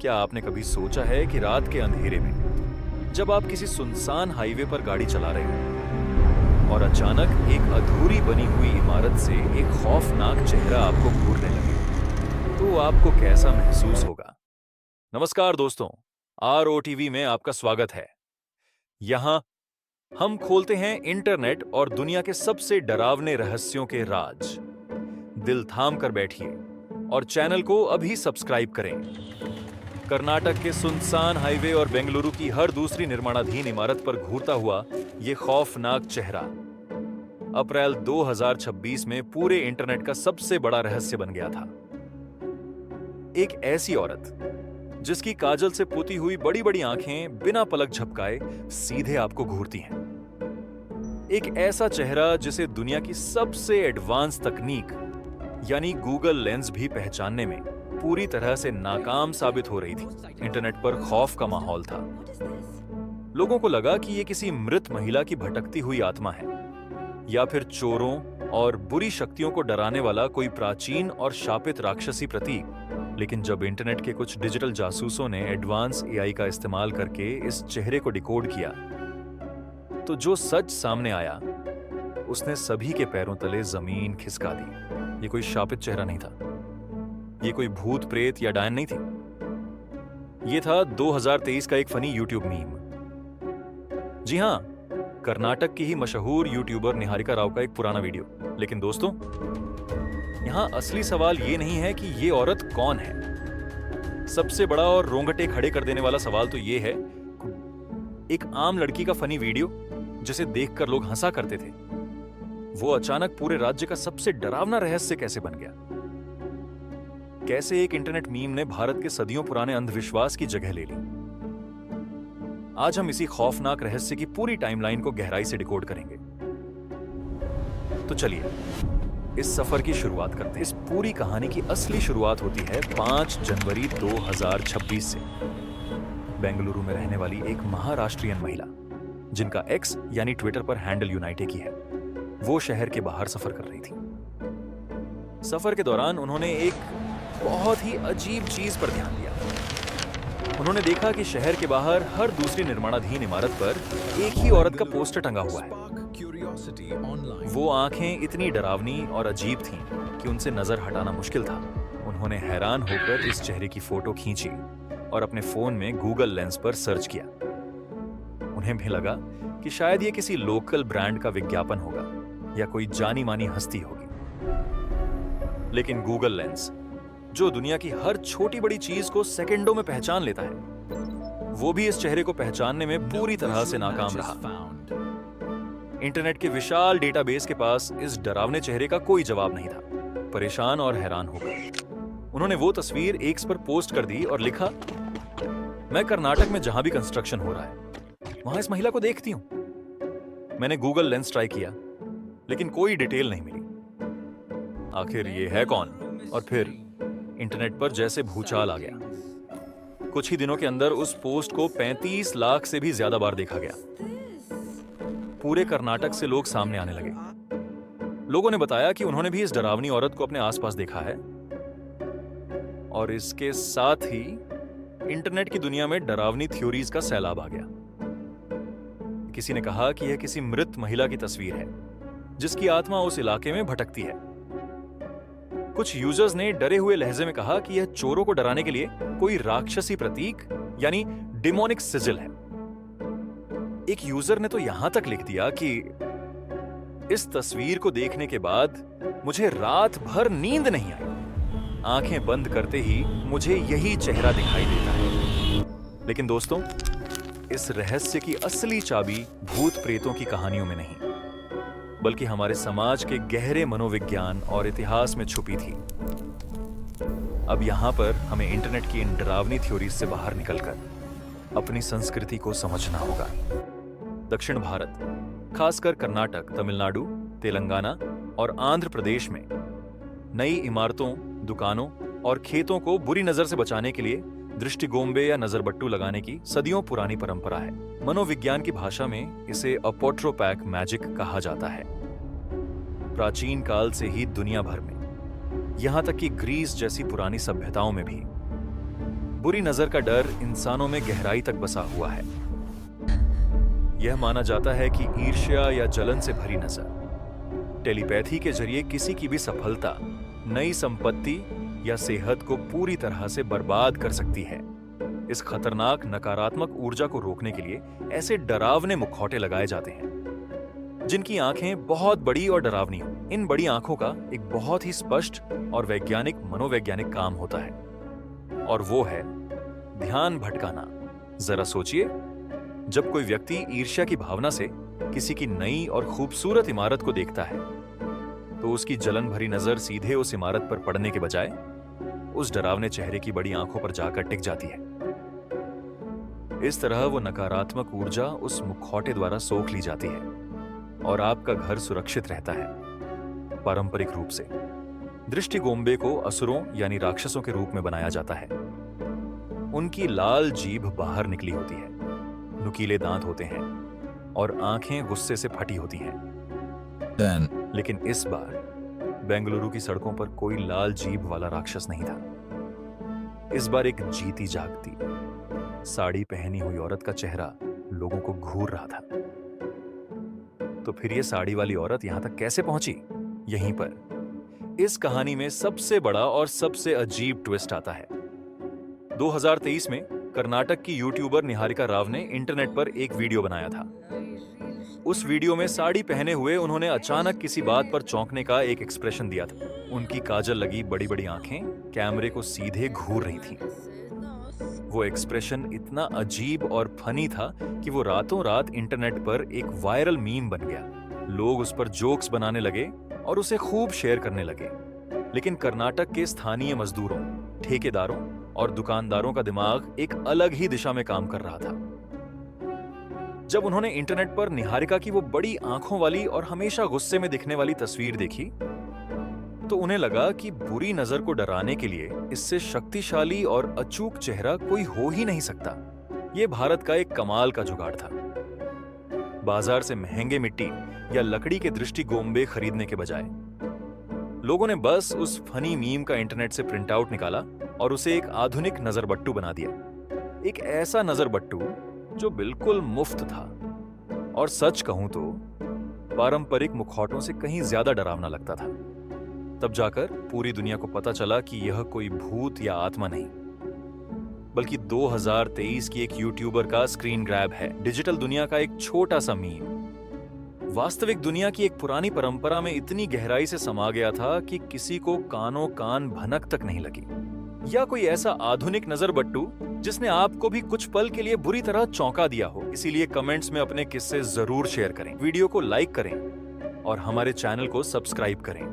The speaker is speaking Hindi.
क्या आपने कभी सोचा है कि रात के अंधेरे में जब आप किसी सुनसान हाईवे पर गाड़ी चला रहे हो और अचानक एक अधूरी बनी हुई इमारत से एक खौफनाक चेहरा आपको घूरने लगे, तो आपको कैसा महसूस होगा? नमस्कार दोस्तों, ROTV में आपका स्वागत है। यहाँ हम खोलते हैं इंटरनेट और दुनिया के सबसे डरावने रहस्यों के राज। दिल थाम कर बैठिए और चैनल को अभी सब्सक्राइब करें। कर्नाटक के सुनसान हाईवे और बेंगलुरु की हर दूसरी निर्माणाधीन इमारत पर घूरता हुआ ये खौफनाक चेहरा अप्रैल 2026 में पूरे इंटरनेट का सबसे बड़ा रहस्य बन गया था। एक ऐसी औरत जिसकी काजल से पोती हुई बड़ी बड़ी आंखें बिना पलक झपकाए सीधे आपको घूरती हैं। एक ऐसा चेहरा जिसे दुनिया की सबसे एडवांस तकनीक यानी गूगल लेंस भी पहचानने में पूरी तरह से नाकाम साबित हो रही थी। इंटरनेट पर खौफ का माहौल था। लोगों को लगा कि ये किसी मृत महिला की भटकती हुई आत्मा है या फिर चोरों और बुरी शक्तियों को डराने वाला कोई प्राचीन और शापित राक्षसी प्रतीक। लेकिन जब इंटरनेट के कुछ डिजिटल जासूसों ने एडवांस AI का इस्तेमाल करके इस चेहरे को डिकोड किया, तो जो सच सामने आया उसने सभी के पैरों तले जमीन खिसका दी। ये कोई शापित चेहरा नहीं था, ये कोई भूत प्रेत या डायन नहीं थी। ये था 2023 का एक फनी यूट्यूब मीम। जी हां, कर्नाटक की ही मशहूर यूट्यूबर निहारिका राव का एक पुराना वीडियो। लेकिन दोस्तों, यहां असली सवाल ये नहीं है कि ये औरत कौन है। सबसे बड़ा और रोंगटे खड़े कर देने वाला सवाल तो ये है, एक आम लड़की का फनी वीडियो जिसे देखकर लोग हंसा करते थे, वो अचानक पूरे राज्य का सबसे डरावना रहस्य कैसे बन गया? कैसे एक इंटरनेट मीम ने भारत के सदियों पुराने अंधविश्वास की जगह ले ली? आज हम इसी खौफनाक रहस्य की पूरी टाइमलाइन को गहराई से डिकोड करेंगे। तो चलिए इस सफर की शुरुआत करते हैं। इस पूरी कहानी की असली शुरुआत होती है 5 जनवरी 2026 से। बेंगलुरु में रहने वाली एक महाराष्ट्रियन महिला जिनका X यानी ट्विटर पर हैंडल यूनाइटेड की है, वो शहर के बाहर सफर कर रही थी। सफर के दौरान उन्होंने एक बहुत ही अजीब चीज पर ध्यान दिया। उन्होंने देखा कि शहर के बाहर हर दूसरी निर्माणाधीन इमारत पर एक ही औरत का पोस्टर टंगा हुआ है। वो आंखें इतनी डरावनी और अजीब थीं कि उनसे नजर हटाना मुश्किल था। उन्होंने हैरान होकर इस चेहरे की फोटो खींची और अपने फोन में गूगल लेंस पर सर्च किया। उन्हें भी लगा कि शायद ये किसी लोकल ब्रांड का विज्ञापन होगा या कोई जानी मानी हस्ती होगी। लेकिन गूगल लेंस, जो दुनिया की हर छोटी बड़ी चीज को सेकंडों में पहचान लेता है, वो भी इस चेहरे को पहचानने में पूरी तरह से नाकाम रहा। इंटरनेट के विशाल डेटाबेस के पास इस डरावने चेहरे का कोई जवाब नहीं था। परेशान और हैरान होकर उन्होंने वो तस्वीर X पर पोस्ट कर दी और लिखा, मैं कर्नाटक में जहां भी कंस्ट्रक्शन हो रहा है वहां इस महिला को देखती हूं। मैंने गूगल लेंस ट्राई किया लेकिन कोई डिटेल नहीं मिली। आखिर ये है कौन? और फिर इंटरनेट पर जैसे भूचाल आ गया। कुछ ही दिनों के अंदर उस पोस्ट को 35 लाख से भी ज्यादा बार देखा गया। पूरे कर्नाटक से लोग सामने आने लगे। लोगों ने बताया कि उन्होंने भी इस डरावनी औरत को अपने आसपास देखा है। और इसके साथ ही इंटरनेट की दुनिया में डरावनी थ्योरीज का सैलाब आ गया। किसी ने कहा कि यह किसी मृत महिला की तस्वीर है जिसकी आत्मा उस इलाके में भटकती है। कुछ यूजर्स ने डरे हुए लहजे में कहा कि यह चोरों को डराने के लिए कोई राक्षसी प्रतीक यानी डिमोनिक सिजिल है। एक यूजर ने तो यहां तक लिख दिया कि इस तस्वीर को देखने के बाद मुझे रात भर नींद नहीं आई। आंखें बंद करते ही मुझे यही चेहरा दिखाई देता है। लेकिन दोस्तों, इस रहस्य की असली चाबी भूत प्रेतों की कहानियों में नहीं, बल्कि हमारे समाज के गहरे मनोविज्ञान और इतिहास में छुपी थी। अब यहां पर हमें इंटरनेट की इन डरावनी थ्योरीज से बाहर निकलकर अपनी संस्कृति को समझना होगा। दक्षिण भारत, खासकर कर्नाटक, तमिलनाडु, तेलंगाना और आंध्र प्रदेश में नई इमारतों, दुकानों और खेतों को बुरी नजर से बचाने के लिए दृष्टिगोम्बे या नजरबट्टू लगाने की सदियों पुरानी परंपरा है। मनोविज्ञान की भाषा में इसे अपोट्रोपैक मैजिक कहा जाता है। प्राचीन काल से ही दुनिया भर में, यहां तक कि ग्रीस जैसी पुरानी सभ्यताओं में भी बुरी नजर का डर इंसानों में गहराई तक बसा हुआ है। यह माना जाता है कि ईर्ष्या या जलन से भरी नजर टेलीपैथी के जरिए किसी की भी सफलता, नई संपत्ति या सेहत को पूरी तरह से बर्बाद कर सकती है। इस खतरनाक नकारात्मक ऊर्जा को रोकने के लिए ऐसे डरावने मुखौटे लगाए जाते हैं जिनकी आंखें बहुत बड़ी और डरावनी हो। इन बड़ी आंखों का एक बहुत ही स्पष्ट और वैज्ञानिक मनोवैज्ञानिक काम होता है, और वो है ध्यान भटकाना। जरा सोचिए, जब कोई व्यक्ति ईर्ष्या की भावना से किसी की नई और खूबसूरत इमारत को देखता है तो उसकी जलन भरी नजर सीधे उस इमारत पर पड़ने के बजाय उस डरावने चेहरे की बड़ी आंखों पर जाकर टिक जाती है। इस तरह वो नकारात्मक ऊर्जा उस मुखौटे द्वारा सोख ली जाती है और आपका घर सुरक्षित रहता है। पारंपरिक रूप से दृष्टिगोम्बे को असुरों यानी राक्षसों के रूप में बनाया जाता है। उनकी लाल जीभ बाहर निकली होती है, नुकीले दांत होते हैं और आंखें गुस्से से फटी होती हैं। लेकिन इस बार बेंगलुरु की सड़कों पर कोई लाल जीभ वाला राक्षस नहीं था। इस बार एक जीती जागती साड़ी पहनी हुई औरत का चेहरा लोगों को घूर रहा था। तो फिर ये साड़ी वाली औरत यहां तक कैसे पहुंची? यहीं पर इस कहानी में सबसे बड़ा और सबसे अजीब ट्विस्ट आता है। 2023 में कर्नाटक की यूट्यूबर निहारिका राव ने इंटरनेट पर एक वीडियो बनाया था। उस वीडियो में साड़ी पहने हुए उन्होंने अचानक किसी बात पर चौंकने का एक एक्सप्रेशन दिया था। उनकी काजल लगी बड़ी बड़ी आंखें कैमरे को सीधे घूर रही थीं। वो एक्सप्रेशन इतना अजीब और फनी था कि वो रातों रात इंटरनेट पर एक वायरल मीम बन गया। लोग उस पर जोक्स बनाने लगे और उसे खूब शेयर करने लगे। लेकिन कर्नाटक के स्थानीय मजदूरों, ठेकेदारों और दुकानदारों का दिमाग एक अलग ही दिशा में काम कर रहा था। जब उन्होंने इंटरनेट पर निहारिका की वो बड़ी आंखों वाली और हमेशा गुस्से में दिखने वाली तस्वीर देखी तो उन्हें लगा कि बुरी नजर को डराने के लिए इससे शक्तिशाली और अचूक चेहरा कोई हो ही नहीं सकता। यह भारत का एक कमाल का जुगाड़ था। बाजार से महंगे मिट्टी या लकड़ी के दृष्टिगोम्बे खरीदने के बजाय लोगों ने बस उस फनी मीम का इंटरनेट से प्रिंट आउट निकाला और उसे एक आधुनिक नजरबट्टू बना दिया। एक ऐसा नजरबट्टू जो बिल्कुल मुफ्त था और सच कहूं तो पारंपरिक मुखौटों से कहीं ज्यादा डरावना लगता था। तब जाकर पूरी दुनिया को पता चला कि यह कोई भूत या आत्मा नहीं, बल्कि 2023 की एक यूट्यूबर का स्क्रीन ग्रैब है। डिजिटल दुनिया का एक छोटा सा मीम वास्तविक दुनिया की एक पुरानी परंपरा में इतनी गहराई से समा गया था कि किसी को कानों कान भनक तक नहीं लगी। या कोई ऐसा आधुनिक नजरबट्टू जिसने आपको भी कुछ पल के लिए बुरी तरह चौंका दिया हो। इसीलिए कमेंट्स में अपने किस्से जरूर शेयर करें, वीडियो को लाइक करें और हमारे चैनल को सब्सक्राइब करें।